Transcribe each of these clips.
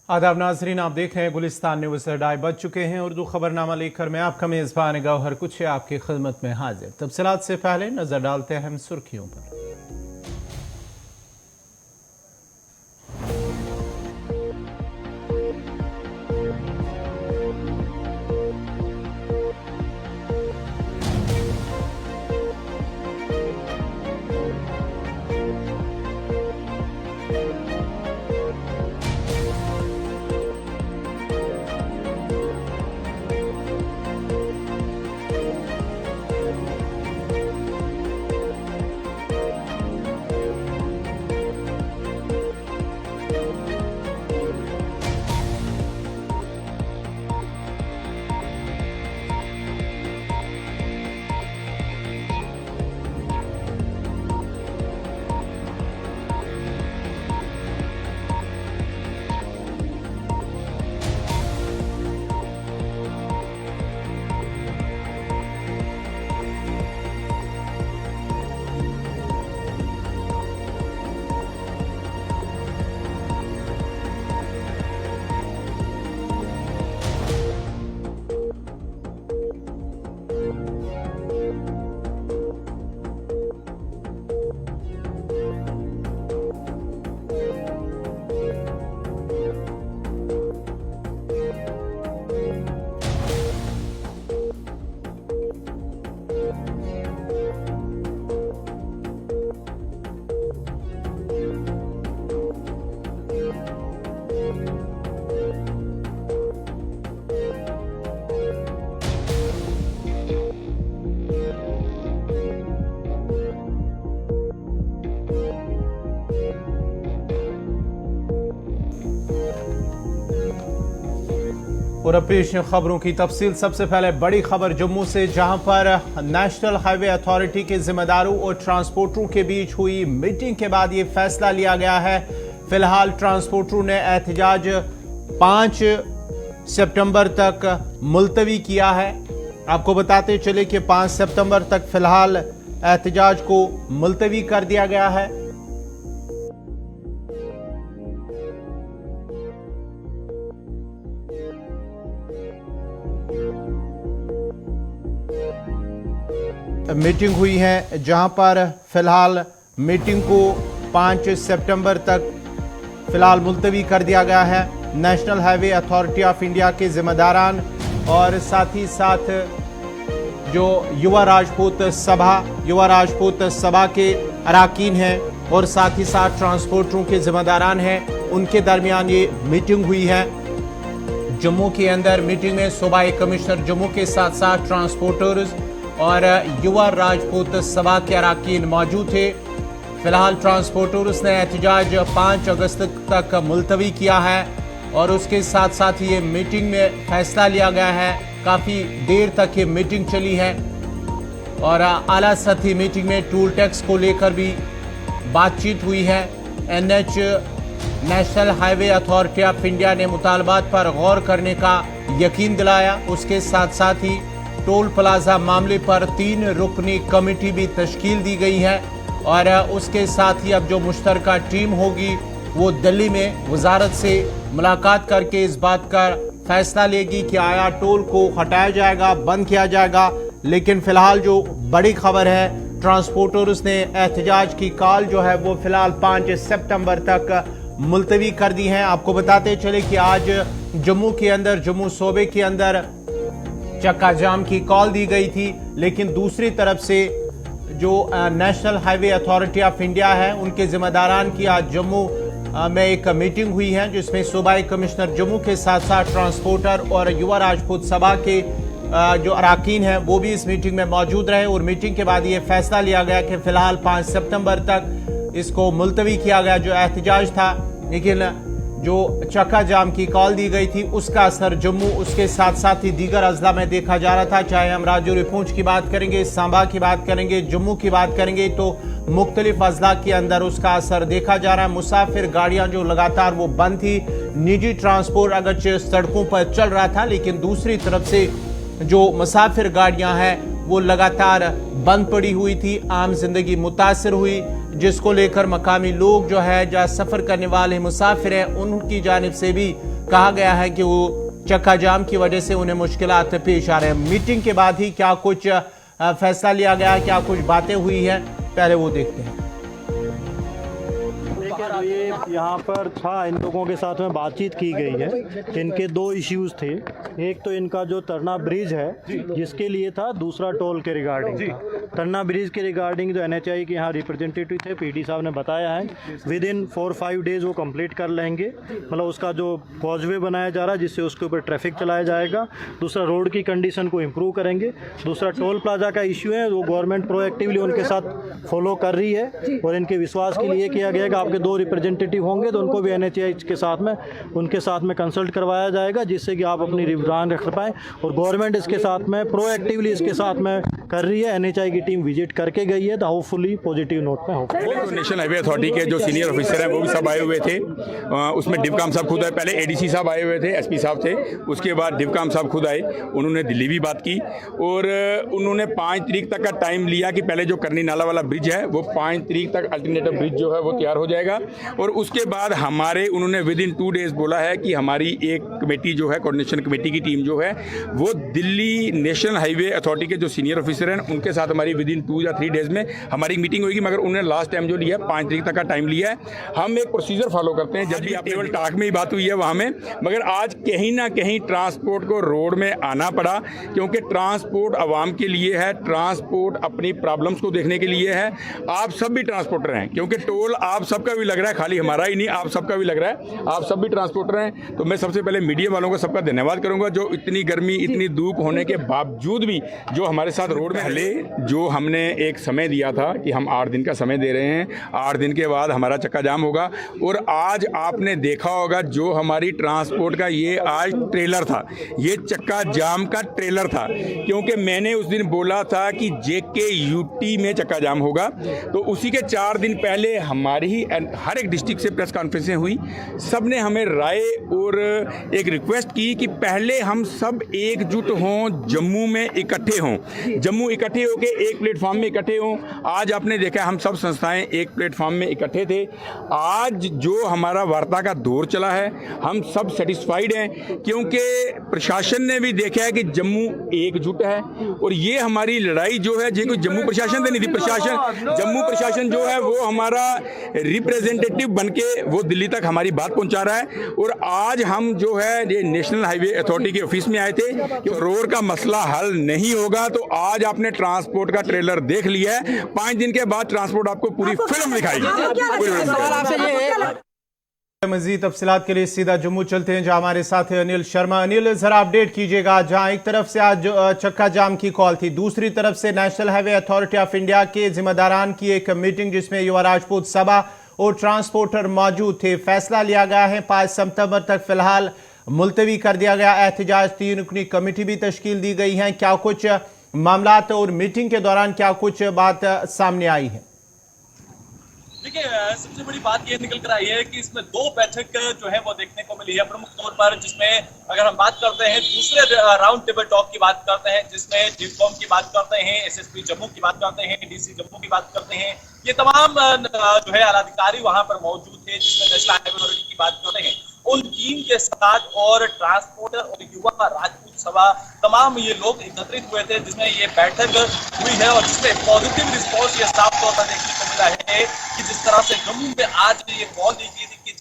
आदाब नाजरीन, आप देख रहे हैं गुलिस्तान न्यूज़। अड्डाए बज चुके हैं। उर्दू खबरनामा लेकर मैं आपका मेज़बान गौहर कुछ आपकी खिदमत में हाजिर। तफसीलात से पहले नजर डालते हैं हम सुर्खियों पर। और अब पेश खबरों की तफसील। सबसे पहले बड़ी खबर जम्मू से, जहां पर नेशनल हाईवे अथॉरिटी के जिम्मेदारों और ट्रांसपोर्टरों के बीच हुई मीटिंग के बाद ये फैसला लिया गया है। फिलहाल ट्रांसपोर्टरों ने एहतजाज 5 सितंबर तक मुलतवी किया है। आपको बताते चले कि 5 सितंबर तक फिलहाल एहतजाज को मुलतवी कर दिया गया है। मीटिंग हुई है, जहां पर फिलहाल मीटिंग को 5 सितंबर तक फिलहाल मुलतवी कर दिया गया है। National highway authority of India के जिम्मेदारान और साथ ही साथ जो युवा राजपूत सभा के अराकीन हैं और साथ ही साथ ट्रांसपोर्टरों के जिम्मेदारान हैं, उनके दरमियान ये मीटिंग हुई है। जम्मू के अंदर मीटिंग में सूबाई कमिश्नर जम्मू के साथ साथ ट्रांसपोर्टर्स और युवा राजपूत सभा के अराकीन मौजूद थे। फिलहाल ट्रांसपोर्टर्स ने एहतजाज 5 अगस्त तक मुलतवी किया है और उसके साथ साथ ये मीटिंग में फैसला लिया गया है। काफ़ी देर तक ये मीटिंग चली है और आला सतही मीटिंग में टूल टैक्स को लेकर भी बातचीत हुई है। NH national highway authority of India ने मुतालबात पर गौर करने का यकीन दिलाया। उसके साथ साथ ही टोल प्लाजा मामले पर 3 रुकनी कमेटी भी तश्कील दी गई है और उसके साथ ही अब जो मुश्तरका टीम होगी वो दिल्ली में वजारत से मुलाकात करके इस बात का फैसला लेगी कि आया टोल को हटाया जाएगा, बंद किया जाएगा। लेकिन फिलहाल जो बड़ी खबर है, ट्रांसपोर्टर्स ने एहतजाज की कॉल जो है वो फिलहाल 5 सितंबर तक मुलतवी कर दी है। आपको बताते चले कि आज जम्मू सूबे के अंदर चक्का जाम की कॉल दी गई थी, लेकिन दूसरी तरफ से जो national highway authority of India है उनके जिम्मेदारान की आज जम्मू में एक मीटिंग हुई है, जिसमें सूबाई कमिश्नर जम्मू के साथ साथ ट्रांसपोर्टर और युवा राजपूत सभा के जो अराकीन हैं वो भी इस मीटिंग में मौजूद रहे। और मीटिंग के बाद ये फैसला लिया गया कि फिलहाल 5 सितंबर तक इसको मुलतवी किया गया जो एहतजाज था। लेकिन जो चक्का जाम की कॉल दी गई थी उसका असर जम्मू, उसके साथ साथ ही दीगर अजला में देखा जा रहा था। चाहे हम राजौरी पूंछ की बात करेंगे, सांबा की बात करेंगे, जम्मू की बात करेंगे, तो मुख्तलिफ अजला के अंदर उसका असर देखा जा रहा है। मुसाफिर गाड़ियां जो लगातार वो बंद थी, निजी ट्रांसपोर्ट अगरचे सड़कों पर चल रहा था, लेकिन दूसरी तरफ से जो मुसाफिर गाड़ियां हैं वो लगातार बंद पड़ी हुई थी। आम जिंदगी मुतासर हुई। जिसको लेकर मकामी लोग जो है जहाँ सफर करने वाले मुसाफिर हैं उनकी जानिब से भी कहा गया है कि वो चक्का जाम की वजह से उन्हें मुश्किलात पेश आ रहे हैं। मीटिंग के बाद ही क्या कुछ फैसला लिया गया, क्या कुछ बातें हुई है, पहले वो देखते हैं। ये यहाँ पर इन लोगों के साथ में बातचीत की गई है। इनके दो इश्यूज थे, एक तो इनका जो तरना ब्रिज है जिसके लिए था, दूसरा टोल के रिगार्डिंग था। तरना ब्रिज के रिगार्डिंग जो NHAI के यहाँ रिप्रेजेंटेटिव थे, PD साहब ने बताया है विद इन 4-5 डेज वो कंप्लीट कर लेंगे। मतलब उसका जो कॉजवे बनाया जा रहा है जिससे उसके ऊपर ट्रैफिक चलाया जाएगा। दूसरा रोड की कंडीशन को इम्प्रूव करेंगे। दूसरा टोल प्लाजा का इश्यू है, वो गवर्नमेंट प्रोएक्टिवली उनके साथ फॉलो कर रही है और इनके विश्वास के लिए किया गया कि आपके 2 रिप्रेजेंटेटिव होंगे तो उनको भी NHAI के साथ में उनके साथ में कंसल्ट करवाया जाएगा जिससे कि आप अपनी रिव्रान रख पाएँ। और गवर्नमेंट इसके साथ में प्रोएक्टिवली इसके साथ में कर रही है। NHAI की टीम विजिट करके गई है तो होपफुली पॉजिटिव नोट पे हो। नेशनल हाईवे अथॉरिटी के जो सीनियर ऑफिसर हैं वो भी सब आए हुए थे। उसमें डिवकाम साहब खुद आए, पहले ADC साहब आए हुए थे, SP साहब थे, उसके बाद डिवकाम साहब खुद आए। उन्होंने दिल्ली भी बात की और उन्होंने 5 तारीख तक का टाइम लिया कि पहले जो करनी नाला वाला ब्रिज है वो 5 तारीख तक अल्टरनेटिव ब्रिज जो है वो तैयार हो जाएगा। और उसके बाद उन्होंने विद इन 2 डेज बोला है कि हमारी एक कमेटी जो है, कोऑर्डिनेशन कमेटी की टीम जो है वो दिल्ली नेशनल हाईवे अथॉरिटी के जो सीनियर ऑफिसर हैं उनके साथ हमारी विद इन 2 या 3 डेज में हमारी मीटिंग होगी। मगर उन्होंने लास्ट टाइम जो लिया 5 तारीख तक का टाइम लिया है। हम एक प्रोसीजर फॉलो करते हैं, जब भी टेबल टॉक में ही बात हुई है वहाँ में, मगर आज कहीं ना कहीं ट्रांसपोर्ट को रोड में आना पड़ा क्योंकि ट्रांसपोर्ट आवाम के लिए है, ट्रांसपोर्ट अपनी प्रॉब्लम्स को देखने के लिए है। आप सब भी ट्रांसपोर्टर हैं क्योंकि टोल आप सबका भी लग रहा है, खाली हमारा ही नहीं, आप सबका भी लग रहा है, आप सब भी ट्रांसपोर्टर हैं। तो मैं सबसे पहले मीडिया वालों को सबका धन्यवाद करूंगा जो इतनी गर्मी इतनी धूप होने के बावजूद भी जो हमारे साथ रोड में हले, जो हमने एक समय दिया था कि हम 8 दिन का समय दे रहे हैं, 8 दिन के बाद हमारा चक्का जाम होगा। और आज आपने देखा होगा जो हमारी ट्रांसपोर्ट का ये आज ट्रेलर था, ये चक्का जाम का ट्रेलर था क्योंकि मैंने उस दिन बोला था कि JKUT में चक्का जाम होगा। तो उसी के 4 दिन पहले हमारी ही हर एक डिस्ट्रिक्ट से प्रेस कॉन्फ्रेंसें हुई, सब ने हमें राय और एक रिक्वेस्ट की कि पहले हम सब एकजुट हों, जम्मू में इकट्ठे हों, जम्मू इकट्ठे होके एक प्लेटफॉर्म में इकट्ठे हों। आज आपने देखा हम सब संस्थाएं एक प्लेटफॉर्म में इकट्ठे थे। आज जो हमारा वार्ता का दौर चला है हम सब सेटिस्फाइड हैं क्योंकि प्रशासन ने भी देखा है कि जम्मू एकजुट है। और ये हमारी लड़ाई जो है, कोई जम्मू प्रशासन से नहीं थी, जम्मू प्रशासन जो है वो हमारा रिप्रेजेंटेटिव बनके वो दिल्ली तक हमारी बात पहुंचा रहा है। और आज हम जो है ये नेशनल हाईवे अथॉरिटी के ऑफिस में आए थे कि रोड का मसला हल नहीं होगा। तो आज आपने ट्रांसपोर्ट का ट्रेलर देख लिया है, 5 दिन के बाद ट्रांसपोर्ट आपको पूरी फिल्म दिखाएगी। मजीद तफसीलात के लिए सीधा जम्मू चलते हैं जहां हमारे साथ है अनिल शर्मा। अनिल, जरा अपडेट कीजिएगा, जहां एक तरफ से आज चक्का जाम की कॉल थी, दूसरी तरफ से national highway authority of India के जिम्मेदारान की एक मीटिंग जिसमें युवा राजपूत सभा और ट्रांसपोर्टर मौजूद थे। फैसला लिया गया है 5 सितंबर तक फिलहाल मुलतवी कर दिया गया एहतजाज। 3 रुकनी कमेटी भी तश्कील दी गई है। क्या कुछ मामलात और मीटिंग के दौरान क्या कुछ बात सामने आई है? देखिए, सबसे बड़ी बात ये निकल कर आई है कि इसमें 2 बैठक जो है वो देखने को मिली है प्रमुख तौर पर, जिसमें अगर हम बात करते हैं दूसरे राउंड टेबल टॉक की बात करते हैं जिसमें डिवकॉम की बात करते हैं, SSP जम्मू की बात करते हैं, DC जम्मू की बात करते हैं, ये तमाम जो है आलाधिकारी वहां पर मौजूद थे, जिसमें नेशनल हाईवे अथॉरिटी की बात करते हैं। उन टीम के साथ और ट्रांसपोर्टर और युवा राजपूत सभा तमाम ये लोग एकत्रित हुए थे जिसमें ये बैठक हुई है और जिसमें पॉजिटिव रिस्पॉन्स ये साफ तौर पर देखने को मिला है कि जिस तरह से जम्मू में आज ये कॉल दी गई थी कि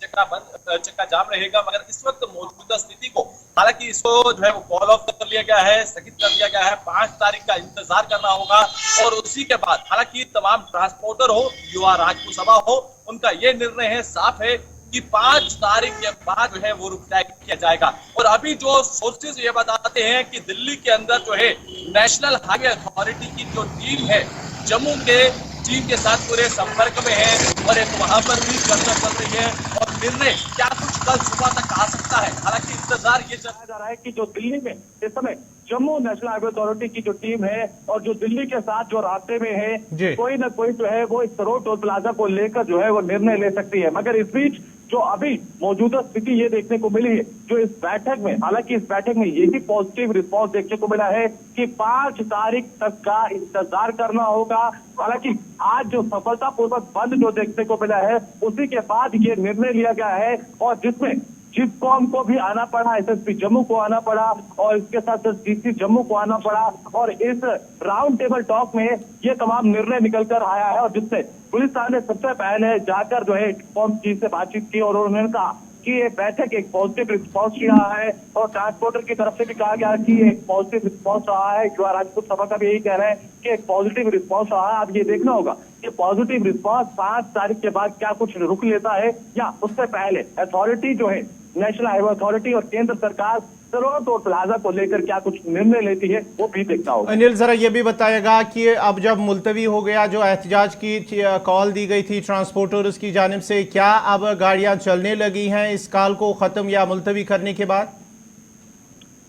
चक्का जाम रहेगा, मगर इस वक्त मौजूदा स्थिति को हालांकि इसको जो है वो कॉल ऑफ कर लिया गया है, स्थगित कर दिया गया है। 5 तारीख का इंतजार करना होगा और उसी के बाद हालांकि तमाम ट्रांसपोर्टर हो, युवा राजपूत सभा हो, उनका ये निर्णय है, साफ है कि 5 तारीख के बाद जो है वो रुकता किया जाएगा। और अभी जो सोर्सेज ये बताते हैं कि दिल्ली के अंदर जो है नेशनल हाईवे अथॉरिटी की जो टीम है जम्मू के टीम के साथ पूरे संपर्क में है और एक वहां पर भी चर्चा चल रही है और निर्णय क्या कुछ कल सुबह तक आ सकता है। हालांकि इंतजार ये चलाया जा रहा है कि जो दिल्ली में इस समय जम्मू नेशनल हाईवे अथॉरिटी की जो टीम है और जो दिल्ली के साथ जो रास्ते में है, कोई न कोई जो है वो इस रोड टोल प्लाजा को लेकर जो है वो निर्णय ले सकती है। मगर इस बीच जो अभी मौजूदा स्थिति ये देखने को मिली है जो इस बैठक में, हालांकि इस बैठक में यही पॉजिटिव रिस्पॉन्स देखने को मिला है कि 5 तारीख तक का इंतजार करना होगा। हालांकि आज जो सफलतापूर्वक बंद जो देखने को मिला है उसी के बाद ये निर्णय लिया गया है, और जिसमें जिसकॉम को भी आना पड़ा, एसएसपी जम्मू को आना पड़ा और इसके साथ साथ डीसी जम्मू को आना पड़ा, और इस राउंड टेबल टॉक में ये तमाम निर्णय निकल कर आया है। और जिससे पुलिस ने सबसे पहले जाकर जो है जिसकॉम चीफ से बातचीत की और उन्होंने कहा कि ये बैठक एक पॉजिटिव रिस्पॉन्स रहा है, और ट्रांसपोर्टर की तरफ से भी कहा गया कि एक पॉजिटिव रिस्पॉन्स रहा है। युवा राजपूत सभा का भी यही कह रहे हैं कि एक पॉजिटिव रिस्पॉन्स रहा है। अब ये देखना होगा कि पॉजिटिव रिस्पॉन्स 5 तारीख के बाद क्या कुछ रुक लेता है, या उससे पहले अथॉरिटी जो है नेशनल हाईवे अथॉरिटी और केंद्र सरकार सरोवर टोल प्लाजा को लेकर क्या कुछ निर्णय लेती है, वो भी देखना होगा। अनिल, जरा ये भी बताइएगा कि अब जब मुलतवी हो गया, जो एहतजाज की कॉल दी गई थी ट्रांसपोर्टर्स की जानिब से, क्या अब गाड़ियां चलने लगी हैं इस कॉल को खत्म या मुलतवी करने के बाद?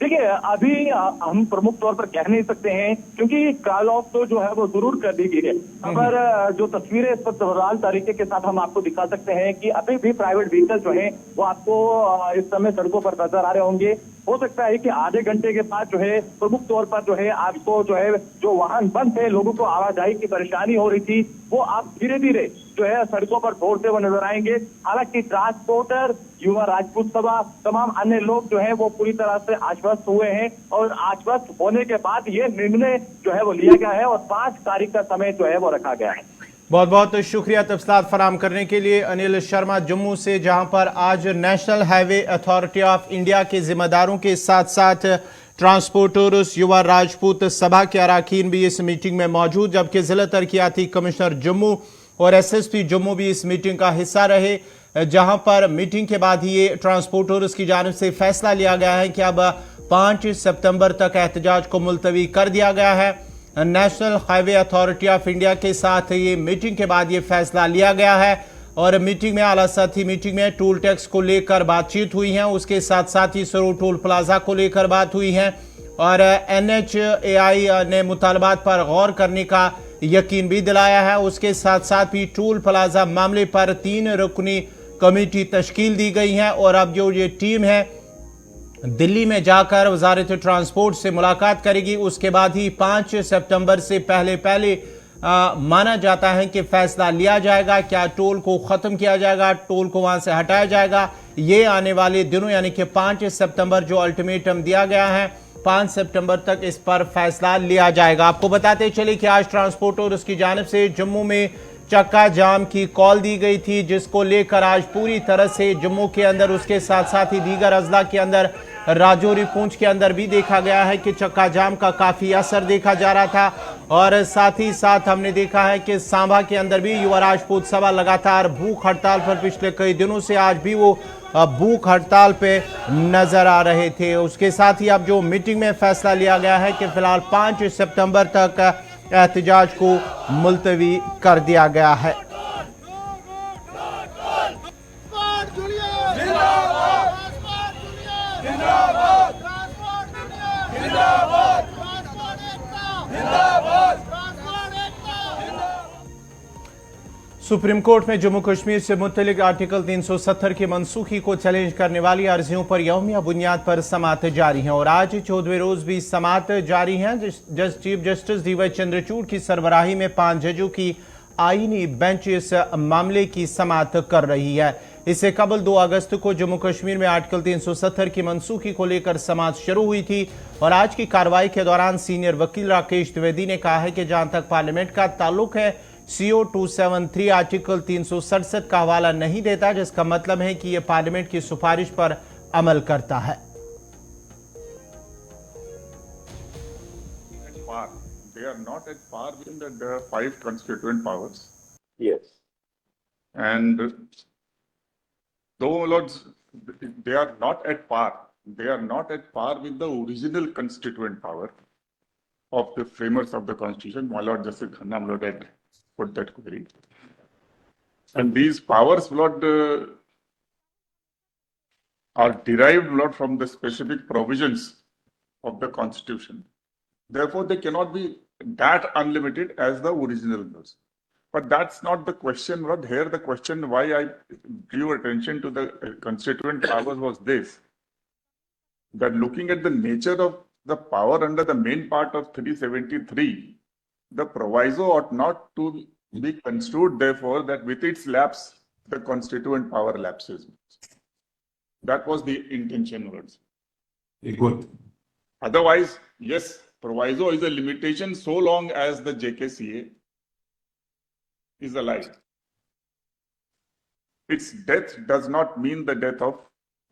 देखिए, अभी हम प्रमुख तौर पर कह नहीं सकते हैं क्योंकि कॉल ऑफ तो जो है वो जरूर कर दी गई है। पर जो तस्वीरें इस पर तफसील तरीके के साथ हम आपको दिखा सकते हैं कि अभी भी प्राइवेट व्हीकल जो है वो आपको इस समय सड़कों पर नजर आ रहे होंगे। हो सकता है कि आधे घंटे के बाद जो है प्रमुख तौर पर जो है आपको जो है जो वाहन बंद थे, लोगों को आवाजाही की परेशानी हो रही थी, वो आप धीरे धीरे जो है सड़कों पर दौड़ते हुए नजर आएंगे। हालांकि ट्रांसपोर्टर, युवा राजपूत सभा, तमाम अन्य लोग जो है वो पूरी तरह से आश्वस्त हुए हैं, और आश्वस्त होने के बाद ये निर्णय जो है वो लिया गया है और 5 तारीख का समय जो है वो रखा गया है। बहुत बहुत शुक्रिया तफसीलात फराम करने के लिए अनिल शर्मा जम्मू से, जहां पर आज national highway authority of India के जिम्मेदारों के साथ साथ ट्रांसपोर्टर्स, युवा राजपूत सभा के अरकान भी इस मीटिंग में मौजूद, जबकि जिला तरक्याती कमिश्नर जम्मू और एसएसपी जम्मू भी इस मीटिंग का हिस्सा रहे, जहां पर मीटिंग के बाद ही ट्रांसपोर्टर्स की जानिब से फैसला लिया गया है कि अब 5 सितंबर तक एहतजाज को मुलतवी कर दिया गया है। National highway authority of India के साथ ये मीटिंग के बाद ये फैसला लिया गया है, और मीटिंग में आला सतही मीटिंग में टोल टैक्स को लेकर बातचीत हुई है, उसके साथ साथ ही सरोवर टोल प्लाजा को लेकर बात हुई है, और NHAI ने मुतालबात पर गौर करने का यकीन भी दिलाया है। उसके साथ साथ ही टोल प्लाजा मामले पर 3 रुकनी कमेटी तश्कील दी गई है, और अब जो ये टीम है दिल्ली में जाकर वजारत ट्रांसपोर्ट से मुलाकात करेगी। उसके बाद ही 5 सितंबर से पहले माना जाता है कि फैसला लिया जाएगा, क्या टोल को खत्म किया जाएगा, टोल को वहां से हटाया जाएगा। ये आने वाले दिनों यानी कि 5 सितंबर जो अल्टीमेटम दिया गया है, 5 सितंबर तक इस पर फैसला लिया जाएगा। आपको बताते चले कि आज ट्रांसपोर्टर्स की जानिब से जम्मू में चक्का जाम की कॉल दी गई थी, जिसको लेकर आज पूरी तरह से जम्मू के अंदर, उसके साथ साथ ही दीगर अजला के अंदर, राजौरी पूंछ के अंदर भी देखा गया है कि चक्का जाम का काफी असर देखा जा रहा था। और साथ ही साथ हमने देखा है कि सांबा के अंदर भी युवा राजपूत सभा लगातार भूख हड़ताल पर पिछले कई दिनों से, आज भी वो भूख हड़ताल पे नजर आ रहे थे। उसके साथ ही अब जो मीटिंग में फैसला लिया गया है कि फिलहाल 5 सितंबर तक एहतजाज को मुलतवी कर दिया गया है। सुप्रीम कोर्ट में जम्मू कश्मीर से मुतल्लिक आर्टिकल 370 की मनसूखी को चैलेंज करने वाली अर्जियों पर यौमिया बुनियाद पर समाअत जारी है, और आज 14वें रोज भी समाअत जारी है। चीफ जस्टिस डीवाई चंद्रचूड़ की सरबराही में 5 जजों की आईनी बेंच इस मामले की समाअत कर रही है। इससे कबल 2 अगस्त को जम्मू कश्मीर में आर्टिकल 370 की मनसूखी को लेकर समाअत शुरू हुई थी, और आज की कार्रवाई के दौरान सीनियर वकील राकेश द्विवेदी ने कहा है कि जहां तक पार्लियामेंट का ताल्लुक है, CO 273 आर्टिकल 367 का हवाला नहीं देता, जिसका मतलब है कि यह पार्लियामेंट की सिफारिश पर अमल करता है। They are not at par with the 5 constituent powers. Yes. And though lords, they are not at par. They are not at par with the original constituent power of the framers of the Constitution. My Lord Justice Khanna, my Lord, had put that query. And these powers, Lord, are derived, Lord, from the specific provisions of the Constitution. Therefore, they cannot be that unlimited as the original laws. But that's not the question. But here the question why I drew attention to the constituent powers was this: that looking at the nature of the power under the main part of 373, the proviso ought not to be construed, therefore, that with its lapse, the constituent power lapses. That was the intention words. Good. Otherwise, yes, proviso is a limitation so long as the JKCA is alive. Its death does not mean the death of,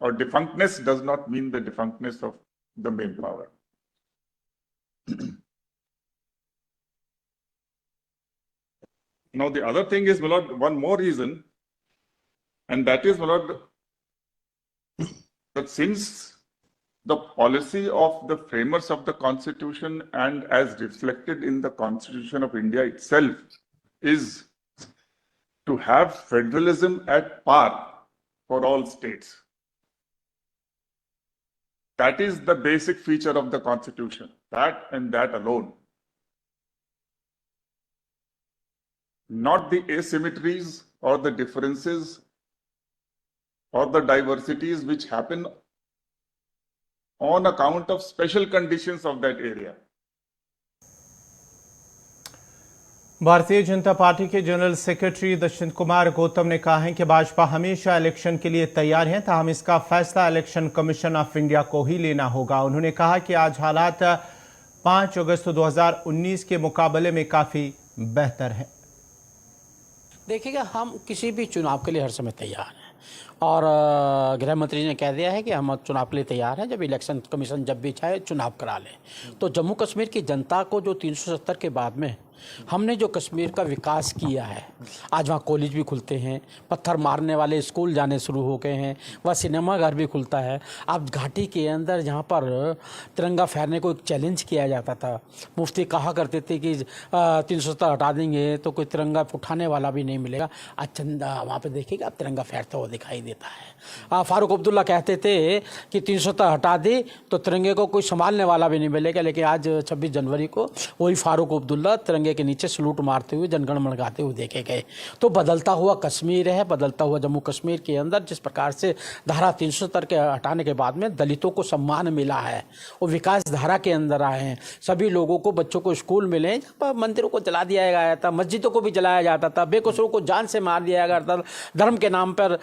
or defunctness does not mean the defunctness of the main power. Now, the other thing is, my lord, one more reason, and that is, my lord, that since the policy of the framers of the Constitution and as reflected in the Constitution of India itself is to have federalism at par for all states. That is the basic feature of the Constitution, that and that alone. Not the asymmetries or the differences or the diversities which happen on account of special conditions of that area. Bharatiya Janata party के general secretary दक्षिण कुमार गौतम ने कहा है कि भाजपा हमेशा election के लिए तैयार है, ताहम इसका फैसला इलेक्शन कमीशन ऑफ इंडिया को ही लेना होगा। उन्होंने कहा कि आज हालात 5 अगस्त 2019 के मुकाबले में काफी बेहतर है। देखिएगा, हम किसी भी चुनाव के लिए हर समय तैयार हैं और गृह मंत्री ने कह दिया है कि हम चुनाव के लिए तैयार हैं, जब इलेक्शन कमीशन जब भी चाहे चुनाव करा लें। तो जम्मू कश्मीर की जनता को जो 370 के बाद में हमने जो कश्मीर का विकास किया है, आज वहाँ कॉलेज भी खुलते हैं, पत्थर मारने वाले स्कूल जाने शुरू हो गए हैं, वहाँ सिनेमा घर भी खुलता है। अब घाटी के अंदर जहाँ पर तिरंगा फहरने को एक चैलेंज किया जाता था, मुफ्ती कहा करते थे कि 370 हटा देंगे तो कोई तिरंगा उठाने वाला भी नहीं मिलेगा। आज चंदा वहाँ पे देखिएगा, अब तिरंगा फहरता हुआ दिखाई देता है। फारूक अब्दुल्ला कहते थे कि 370 हटा दी तो तिरंगे को कोई संभालने वाला भी नहीं मिलेगा, लेकिन आज 26 जनवरी को वही फारूक अब्दुल्ला तिरंगे के नीचे सलूट मारते हुए जनगण मन गाते हुए देखे गए। तो बदलता हुआ कश्मीर है, बदलता हुआ जम्मू कश्मीर के अंदर जिस प्रकार से धारा 370 के हटाने के बाद में दलितों को सम्मान मिला है, वो विकास धारा के अंदर आए हैं। सभी लोगों को, बच्चों को स्कूल मिले, मंदिरों को जला दिया गया था, मस्जिदों को भी जलाया जाता था, बेकसूरों को जान से मार दिया करता था, धर्म के नाम पर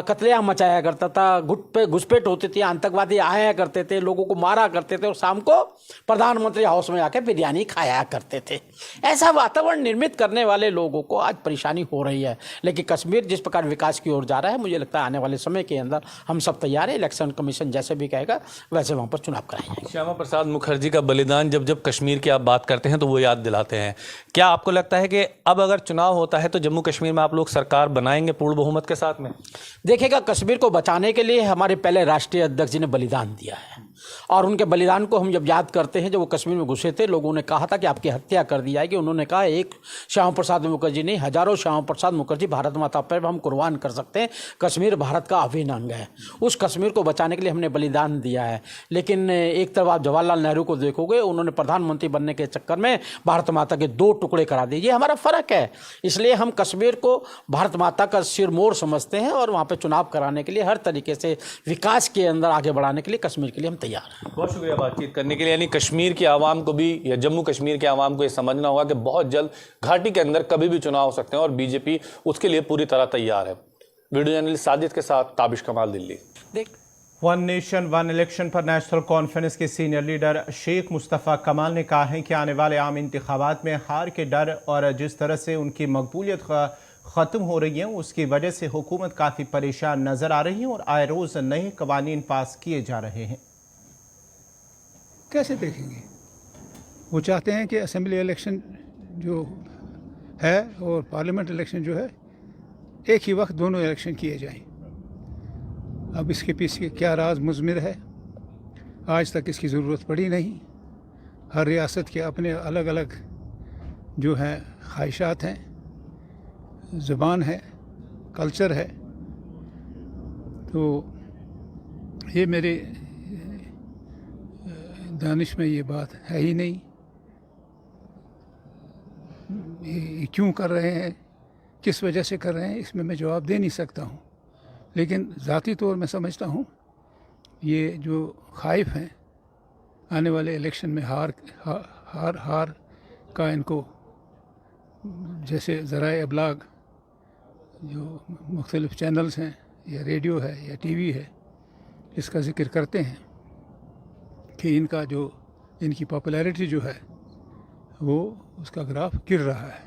कत्लेआम मचाया करता था, घुसपैठ होती थी, आतंकवादी आया करते थे, लोगों को मारा करते थे और शाम को प्रधानमंत्री हाउस में आके बिरयानी खाया करते थे। ऐसा वातावरण निर्मित करने वाले लोगों को आज परेशानी हो रही है। लेकिन कश्मीर जिस प्रकार विकास की ओर जा रहा है, मुझे लगता है आने वाले समय के अंदर हम सब तैयार हैं। इलेक्शन कमीशन जैसे भी कहेगा वैसे वहां पर चुनाव कराएंगे। श्यामा प्रसाद मुखर्जी का बलिदान जब जब कश्मीर की आप बात करते हैं तो वो याद दिलाते हैं। क्या आपको लगता है कि अब अगर चुनाव होता है तो जम्मू कश्मीर में आप लोग सरकार बनाएंगे पूर्ण बहुमत के साथ में? देखिएगा, कश्मीर को बचाने के लिए हमारे पहले राष्ट्रीय अध्यक्ष जी ने बलिदान दिया है और उनके बलिदान को हम जब याद करते हैं, जब वो कश्मीर में घुसे थे, लोगों ने कहा था कि आपकी हत्या कर दी जाएगी। उन्होंने कहा एक श्यामा प्रसाद मुखर्जी नहीं, हजारों श्यामा प्रसाद मुखर्जी भारत माता पर हम कुर्बान कर सकते हैं। कश्मीर भारत का अभिन्न अंग है, उस कश्मीर को बचाने के लिए हमने बलिदान दिया है। लेकिन एक तरफ आप जवाहरलाल नेहरू को देखोगे, उन्होंने प्रधानमंत्री बनने के चक्कर में भारत माता के 2 टुकड़े करा दिए। हमारा फर्क है, इसलिए हम कश्मीर को भारत माता का सिरमौर समझते हैं और वहाँ पर चुनाव कराने के लिए हर तरीके से विकास के अंदर आगे बढ़ाने के लिए कश्मीर के लिए हम तैयार हैं। बहुत शुक्रिया बातचीत करने के लिए। यानी कश्मीर की आवाम को भी या जम्मू कश्मीर के आवाम को ये समझना होगा कि बहुत जल्द घाटी के अंदर कभी भी चुनाव हो सकते हैं और बीजेपी उसके लिए पूरी तरह तैयार है। वीडियो जर्नलिस्ट साजिद के साथ ताबिश कमाल, Delhi. One nation one election पर नेशनल कॉन्फ्रेंस के सीनियर लीडर शेख मुस्तफ़ा कमाल ने कहा है कि आने वाले आम इंतखाबात में हार के डर और जिस तरह से उनकी मकबूलियत ख़त्म हो रही है, उसकी वजह से हुकूमत काफ़ी परेशान नज़र आ रही है और आए रोज़ नए कवानीन पास किए जा रहे हैं। कैसे देखेंगे? वो चाहते हैं कि असेंबली इलेक्शन जो है और पार्लियामेंट इलेक्शन जो है एक ही वक्त दोनों इलेक्शन किए जाएं। अब इसके पीछे क्या राज मुज़मिर है, आज तक इसकी ज़रूरत पड़ी नहीं। हर रियासत के अपने अलग अलग जो हैं ख्वाहिशात हैं, ज़ुबान है, कल्चर है। तो ये मेरे दानिश में ये बात है ही नहीं। ये क्यों कर रहे हैं, किस वजह से कर रहे हैं, इसमें मैं जवाब दे नहीं सकता हूँ। लेकिन ज़ाती तौर मैं समझता हूँ ये जो खाइफ हैं आने वाले इलेक्शन में हार का इनको, जैसे ज़राए अबलाग जो मुख्तलिफ़ चैनल्स हैं या रेडियो है या टीवी है, इसका ज़िक्र करते हैं कि इनकी पॉपुलैरिटी जो है वो उसका ग्राफ गिर रहा है।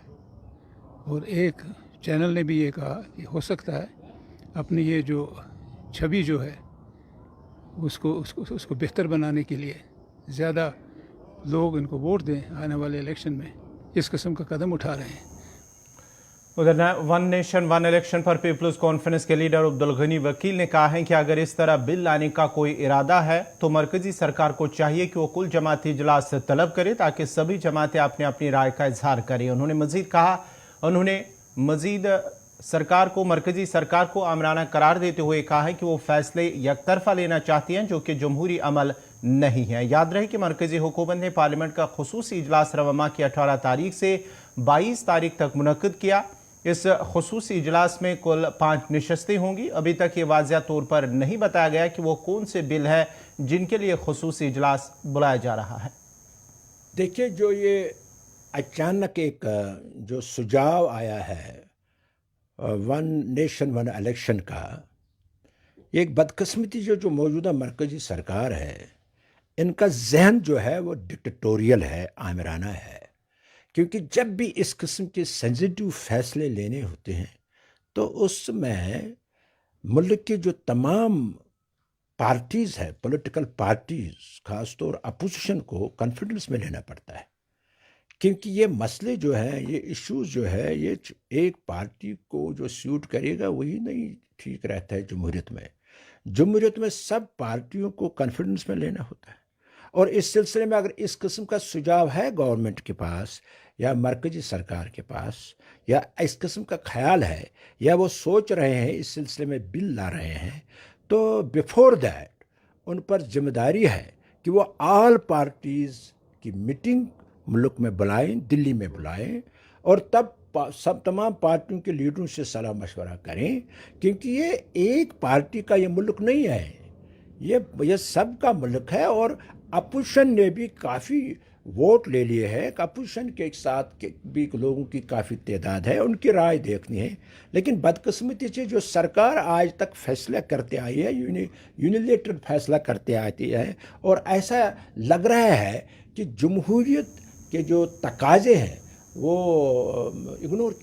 और एक चैनल ने भी ये कहा कि हो सकता है अपनी ये जो छवि जो है उसको बेहतर बनाने के लिए ज़्यादा लोग इनको वोट दें आने वाले इलेक्शन में, इस किस्म का कदम उठा रहे हैं। उधर वन नेशन वन इलेक्शन पर पीपल्स कॉन्फ्रेंस के लीडर अब्दुल गनी वकील ने कहा है कि अगर इस तरह बिल लाने का कोई इरादा है तो मरकजी सरकार को चाहिए कि वो कुल जमाती इजलास तलब करे ताकि सभी जमातें अपनी अपनी राय का इजहार करें। उन्होंने मजीद सरकार को मरकजी सरकार को आमराना करार देते हुए कहा है कि वो फैसले यकतरफा लेना चाहती हैं जो कि जमहूरी अमल नहीं है। याद रहे कि मरकजी हुकूमत ने पार्लियामेंट का खुसूसी इजलास रवा माह की 18 तारीख से 22 तारीख तक मुनक्किद किया। इस खुसूसी इजलास में कुल 5 नशस्तें होंगी। अभी तक ये वाज़िया तौर पर नहीं बताया गया कि वो कौन से बिल है जिनके लिए खुसूसी इजलास बुलाया जा रहा है। देखिए, जो ये अचानक एक जो सुझाव आया है वन नेशन वन इलेक्शन का, एक बदकिस्मती जो मौजूदा मरकजी सरकार है, इनका जहन जो है वो डिक्टेटोरियल है, आमिराना है। क्योंकि जब भी इस किस्म के सेंसिटिव फैसले लेने होते हैं तो उसमें मुल्क की जो तमाम पार्टीज़ है, पॉलिटिकल पार्टीज़, खासतौर अपोजिशन को कॉन्फिडेंस में लेना पड़ता है। क्योंकि ये मसले जो हैं, ये इश्यूज जो है, ये एक पार्टी को जो सूट करेगा वही नहीं ठीक रहता है। जमहूरियत में सब पार्टियों को कॉन्फिडेंस में लेना होता है। और इस सिलसिले में अगर इस किस्म का सुझाव है गवर्नमेंट के पास या मरकजी सरकार के पास, या इस किस्म का ख्याल है या वो सोच रहे हैं इस सिलसिले में बिल ला रहे हैं, तो बिफोर दैट उन पर जिम्मेदारी है कि वो ऑल पार्टीज़ की मीटिंग मुल्क में बुलाएं, दिल्ली में बुलाएं, और तब सब तमाम पार्टियों के लीडरों से सलाह मशवरा करें। क्योंकि ये एक पार्टी का ये मुल्क नहीं है, ये सब का मुल्क है। और अपोजिशन ने भी काफ़ी वोट ले लिए हैं। अपोजिशन के साथ के भी लोगों की काफ़ी तादाद है, उनकी राय देखनी है। लेकिन बदकिस्मती से जो सरकार आज तक फैसला करते आई है, यूनिलेटरल फैसला करते आती है, और ऐसा लग रहा है कि जमहूरियत के जो तकाजे हैं वो इग्नोर।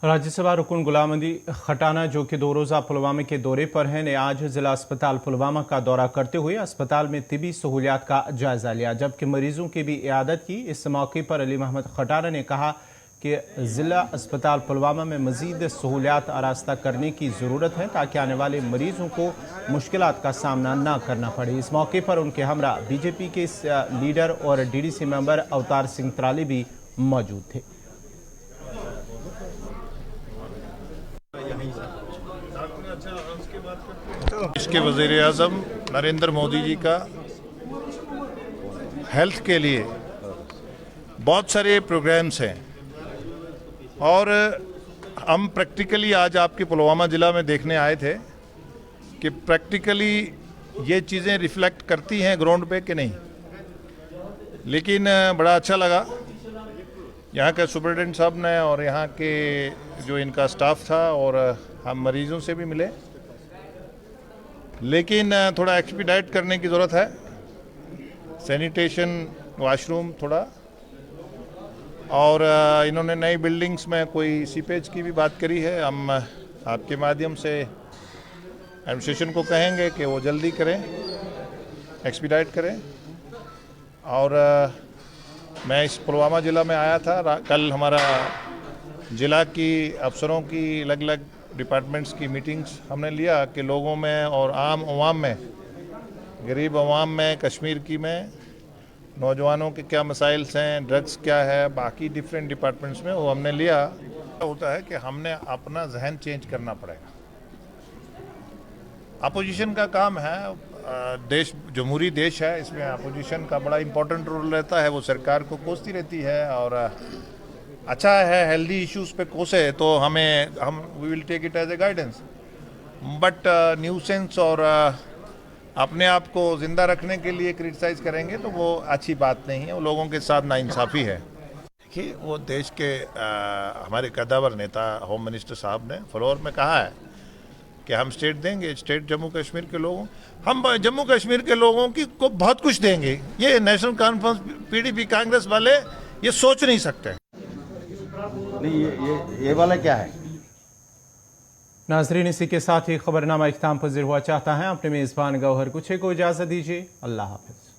राज्यसभा रुकन गुलाम अली खटाना, जो कि 2 रोज़ा पुलवामा के दौरे पर हैं, ने आज जिला अस्पताल पुलवामा का दौरा करते हुए अस्पताल में तिबी सहूलियात का जायजा लिया, जबकि मरीजों की भी इयादत की। इस मौके पर अली मोहम्मद खटाना ने कहा कि जिला अस्पताल पुलवामा में मजीद सहूलियात आरास्ता करने की ज़रूरत है ताकि आने वाले मरीजों को मुश्किलात का सामना ना करना पड़े। इस मौके पर उनके हमरा बीजेपी के लीडर और DDC मेंबर अवतार सिंह त्राली भी मौजूद थे। इसके वज़ीर आज़म नरेंद्र मोदी जी का हेल्थ के लिए बहुत सारे प्रोग्राम्स हैं, और हम प्रैक्टिकली आज आपके पुलवामा ज़िला में देखने आए थे कि प्रैक्टिकली ये चीज़ें रिफ्लेक्ट करती हैं ग्राउंड पे कि नहीं। लेकिन बड़ा अच्छा लगा यहाँ के सुपरिटेंडेंट साहब ने और यहाँ के जो इनका स्टाफ था, और हम मरीज़ों से भी मिले। लेकिन थोड़ा एक्सपीडाइट करने की ज़रूरत है, सैनिटेशन, वॉशरूम थोड़ा, और इन्होंने नई बिल्डिंग्स में कोई सीपेज की भी बात करी है। हम आपके माध्यम से एडमिनिस्ट्रेशन को कहेंगे कि वो जल्दी करें, एक्सपीडाइट करें। और मैं इस पुलवामा ज़िला में आया था, कल हमारा ज़िला की अफसरों की अलग अलग डिपार्टमेंट्स की मीटिंग्स हमने लिया कि लोगों में और आम अवाम में, गरीब अवाम में, कश्मीर की में नौजवानों के क्या मसाइल्स हैं, ड्रग्स क्या है, बाकी डिफरेंट डिपार्टमेंट्स में वो हमने लिया। होता है कि हमने अपना जहन चेंज करना पड़ेगा। अपोजिशन का काम है देश जमहूरी देश है, इसमें अपोजिशन का बड़ा इंपॉर्टेंट रोल रहता है, वो सरकार को कोसती रहती है और अच्छा है हेल्दी इश्यूज पे कोसे तो हम we will take it as a guidance, but nuisance और अपने आप को जिंदा रखने के लिए क्रिटिसाइज करेंगे तो वो अच्छी बात नहीं है, वो लोगों के साथ नाइंसाफ़ी है। देखिए वो देश के हमारे कद्दावर नेता होम मिनिस्टर साहब ने फ्लोर में कहा है कि हम स्टेट देंगे, स्टेट जम्मू कश्मीर के लोगों, हम जम्मू कश्मीर के लोगों की को बहुत कुछ देंगे। ये नेशनल कॉन्फ्रेंस पीडीपी कांग्रेस वाले ये सोच नहीं सकते। नहीं ये वाला क्या है? नाजरीन, इसी के साथ ही खबरनामा इख्तिताम पज़ीर हुआ। चाहता है अपने मेज़बान गौहर कुछे को इजाज़त दीजिए। अल्लाह हाफ़िज़।